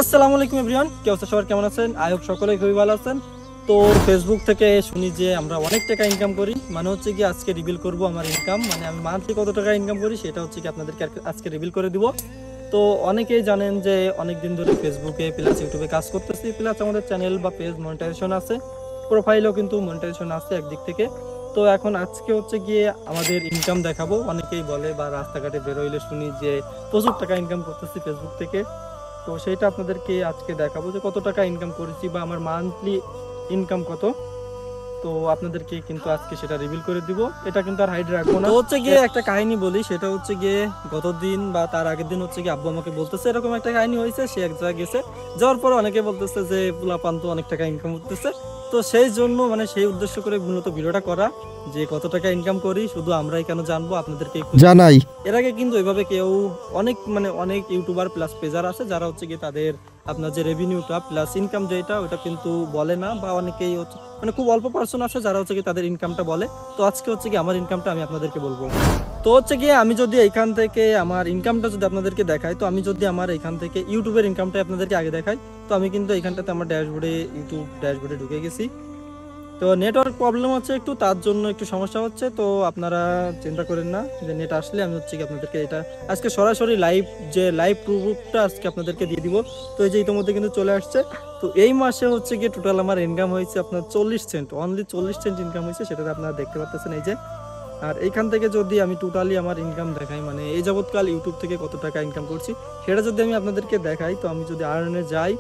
আসসালামু আলাইকুম এভরিওয়ান, কি অবস্থা সবার, কেমন আছেন? আই হোপ সকলেই খুবই ভালো আছেন। তো ফেসবুক থেকে শুনি যে আমরা অনেক টাকা ইনকাম করি, মানে হচ্ছে কি আজকে রিভিল করব আমার ইনকাম, মানে আমি মান্থলি কত টাকা ইনকাম করি সেটা হচ্ছে কি আপনাদেরকে আজকে রিভিল করে দিব। তো অনেকেই জানেন যে অনেক দিন ধরে ফেসবুকে প্লাস ইউটিউবে কাজ করতেছি, প্লাস আমাদের চ্যানেল বা পেজ মনিটাইজেশন আছে, প্রোফাইলও কিন্তু মনিটাইজেশন আছে একদিক থেকে। তো এখন আজকে হচ্ছে গিয়ে আমাদের ইনকাম দেখাবো। অনেকেই বলে বা রাস্তাঘাটে বেরোইলে শুনি যে প্রচুর টাকা ইনকাম করতেছি ফেসবুক থেকে। তো সেইটা আপনাদেরকে আজকে দেখাবো যে কত টাকা ইনকাম করেছি বা আমার মান্থলি ইনকাম কত। তো আপনাদেরকে কিন্তু আজকে সেটা রিভিল করে দিব, এটা কিন্তু আর হাইড রাখবো না। তো হচ্ছে গিয়ে একটা কাহিনী বলি, সেটা হচ্ছে গিয়ে গত দিন বা তার আগের দিন হচ্ছে গিয়ে আব্বু আমাকে বলতেছে এরকম একটা কাহিনী হয়েছে, সে এক জায়গায় গেছে, যাওয়ার পর অনেকে বলতেছে যে পোলাপান তো অনেক টাকা ইনকাম করতেছে। তো সেই জন্য মানে সেই উদ্দেশ্য করে মূলত ভিডিওটা করা, যে কত টাকা ইনকাম করি শুধু আমরাই কেন জানবো, আপনাদেরকে জানাই। এর আগে কিন্তু ওইভাবে কেউ অনেক ইউটিউবার প্লাস পেজার আছে যারা হচ্ছে কি তাদের আপনার যে রেভিনিউটা প্লাস ইনকাম যেটা ওটা কিন্তু বলে না, বা অনেকেই হচ্ছে মানে খুব অল্প পার্সন আছে যারা হচ্ছে কি তাদের ইনকামটা বলে। তো আজকে হচ্ছে কি আমার ইনকামটা আমি আপনাদেরকে বলবো। তো হচ্ছে গিয়ে আমি যদি এখান থেকে আমার ইনকামটা যদি আপনাদেরকে দেখাই, তো আমি যদি আমার এখান থেকে ইউটিউবের ইনকামটা আপনাদেরকে আগে দেখাই, তো আমি কিন্তু এখানটাতে আমার ইউটিউব ড্যাশবোর্ডে ঢুকে গেছি। তো নেটওয়ার্ক প্রবলেম হচ্ছে একটু, তার জন্য একটু সমস্যা হচ্ছে। তো আপনারা চিন্তা করেন না, যে নেট আসলে আমি হচ্ছে কি আপনাদেরকে এটা আজকে সরাসরি লাইভ প্রুফটা আজকে আপনাদেরকে দিয়ে দিব। তো এই যে ইতিমধ্যে কিন্তু চলে আসছে। তো এই মাসে হচ্ছে গিয়ে টোটাল আমার ইনকাম হয়েছে আপনার 40 সেন্ট, অনলি 40 সেন্ট ইনকাম হয়েছে, সেটা আপনারা দেখতে পাচ্ছেন এই যে। আর এইখান থেকে যদি আমি টোটালি আমার ইনকাম দেখাই, মানে এই যাবৎকাল ইউটিউব থেকে কত টাকা ইনকাম করছি সেটা যদি আমি আপনাদেরকে দেখাই, তো আমি যদি আর্নে যাই,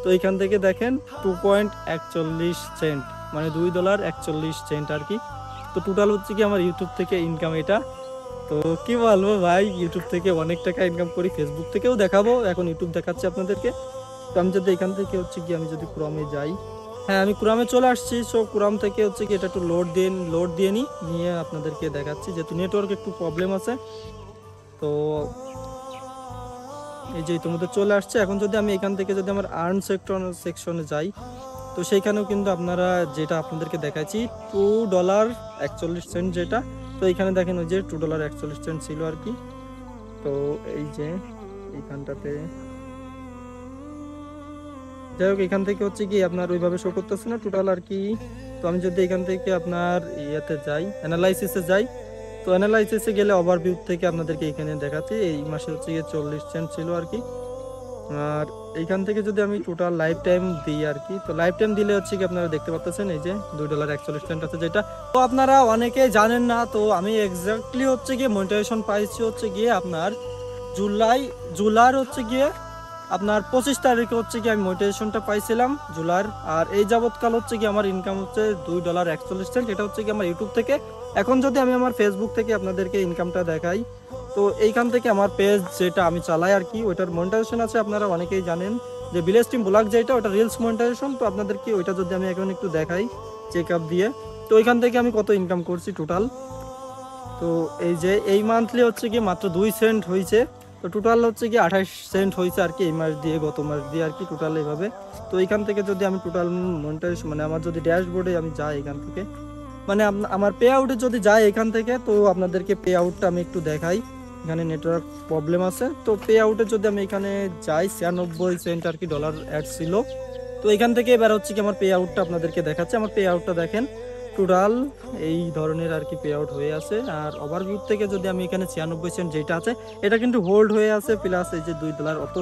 তো এইখান থেকে দেখেন 2.41 সেন্ট, মানে $2.41 আর কি। তো টোটাল হচ্ছে কি আমার ইউটিউব থেকে ইনকাম এটা। তো কি বলবো ভাই, ইউটিউব থেকে অনেক টাকা ইনকাম করি, ফেসবুক থেকেও দেখাবো, এখন ইউটিউব দেখাচ্ছি আপনাদেরকে। তো আমি যদি এখান থেকে হচ্ছে কি আমি যদি ক্রমে যাই, হ্যাঁ আমি ক্রমে চলে আসছি। সো ক্রম থেকে হচ্ছে কি এটা একটু লোড দিয়ে নিয়ে আপনাদেরকে দেখাচ্ছি, যেহেতু নেটওয়ার্ক একটু প্রবলেম আছে। তো এই যে ইতিমধ্যে চলে আসছে। এখন যদি আমি এখান থেকে যদি আমার আর্ন সেকশনে যাই, তো সেইখানেও কিন্তু আপনারা যেটা আপনাদেরকে দেখাচ্ছি $2.41 যেটা, তো এইখানে দেখেন ওই যে $2.41 ছিল আর কি। তো এই যে এইখানটাতে যাই হোক, এখান থেকে হচ্ছে কি আপনার ওইভাবে শো করতেছে না টোটাল আর কি। তো আমি যদি এখান থেকে আপনার ইয়েতে যাই, অ্যানালাইসিসে যাই, তো অ্যানালাইসিসে গেলে ওভারভিউ থেকে আপনাদেরকে এখানে দেখাচ্ছি এই মাসে হচ্ছে গিয়ে 40 সেন্ট ছিল আর কি। আর এইখান থেকে যদি আমি টোটাল লাইফ টাইম দিই আর কি, তো লাইফ টাইম দিলে হচ্ছে কি আপনারা দেখতে পাচ্ছেন এই যে $2.41 আছে যেটা। তো আপনারা অনেকে জানেন না, তো আমি এক্স্যাক্টলি হচ্ছে গিয়ে মনিটাইজেশন পাইছি হচ্ছে গিয়ে আপনার জুলাইর হচ্ছে গিয়ে আপনার 25 তারিখে হচ্ছে কি আমি মনিটাইজেশনটা পাইছিলাম জুলাইর। আর এই যাবৎকাল হচ্ছে কি আমার ইনকাম হচ্ছে $2.41, এটা হচ্ছে কি আমার ইউটিউব থেকে। এখন যদি আমি আমার ফেসবুক থেকে আপনাদেরকে ইনকামটা দেখাই, তো এইখান থেকে আমার পেজ যেটা আমি চালাই আর কি, ওইটার মনিটাইজেশন আছে, আপনারা অনেকেই জানেন যে ভিলেজ টিম ব্লগ যেটা, ওটা রিলস মনিটাইজেশন। তো আপনাদেরকে ওইটা যদি আমি এখন একটু দেখাই চেক আপ দিয়ে, তো ওইখান থেকে আমি কত ইনকাম করছি টোটাল। তো এই যে এই মান্থলি হচ্ছে কি মাত্র 2 সেন্ট হয়েছে। তো টোটাল হচ্ছে কি 28 সেন্ট হয়েছে আর কি, এই মাস দিয়ে গত মাস দিয়ে আর কি টোটাল এইভাবে। তো এইখান থেকে যদি আমি টোটাল মনিটাইজেশন মানে আমার যদি ড্যাশবোর্ডে আমি যাই এখান থেকে, মানে আমার পে আউটে যদি যাই এখান থেকে, তো আপনাদেরকে পে আউটটা আমি একটু দেখাই। এখানে নেটওয়ার্ক প্রবলেম আছে। তো পে আউটে যদি আমি এখানে যাই 96 সেন্ট আর কি ডলার অ্যাড ছিল। তো এখান থেকে এবার হচ্ছে কি আমার পে আউটটা আপনাদেরকে দেখাচ্ছে। আমার পে আউটটা দেখেন টোটাল এই ধরনের আর কি পে আউট হয়ে আছে। আর ওভারভিউ থেকে যদি আমি এখানে 96 সেন্ট যেটা আছে, এটা কিন্তু হোল্ড হয়ে আছে, প্লাস এই যে $2 অত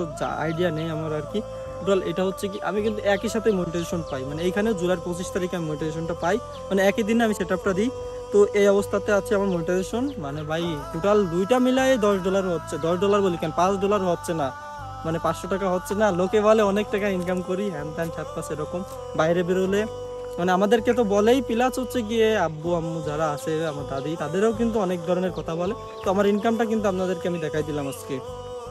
আইডিয়া নেই আমার আর কি। টোটাল এটা হচ্ছে কি আমি কিন্তু একই সাথে মনিটাইজেশন পাই, মানে এইখানে জুলাই 25 তারিখে আমি মনিটাইজেশনটা পাই, মানে একই দিনে আমি সেটআপটা দিই। তো এই অবস্থাতে আছে আমার মনিটাইজেশন, মানে ভাই টোটাল দুইটা মিলাই $10 হচ্ছে। $10 বলি কেন, $5 হচ্ছে না, মানে 500 টাকা হচ্ছে না। লোকে বলে অনেক টাকা ইনকাম করি হ্যান ত্যান সাত পাঁচ এরকম, বাইরে বেরোলে মানে আমাদেরকে তো বলেই, প্লাস হচ্ছে গিয়ে আব্বু আম্মু যারা আছে আমার দাদি, তাদেরও কিন্তু অনেক ধরনের কথা বলে। তো আমার ইনকামটা কিন্তু আপনাদেরকে আমি দেখাই দিলাম আজকে।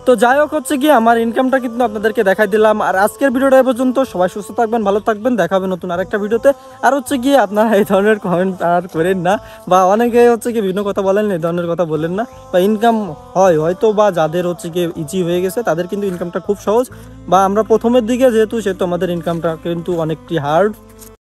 তো যাই হোক হচ্ছে গিয়ে আমার ইনকামটা কিন্তু আপনাদেরকে দেখাই দিলাম। আর আজকের ভিডিওটা এই পর্যন্ত। সবাই সুস্থ থাকবেন, ভালো থাকবেন, দেখা হবে নতুন আরেকটা ভিডিওতে। আর হচ্ছে গিয়ে আপনারা এই ধরনের কমেন্ট আর করেন না, বা অনেকে হচ্ছে কি বিভিন্ন কথা বলেন, এই ধরনের কথা বলেন না। বা ইনকাম হয়তো বা যাদের হচ্ছে গিয়ে ইজি হয়ে গেছে তাদের কিন্তু ইনকামটা খুব সহজ, বা আমরা প্রথমের দিকে যেহেতু আমাদের ইনকামটা কিন্তু অনেকটি হার্ড।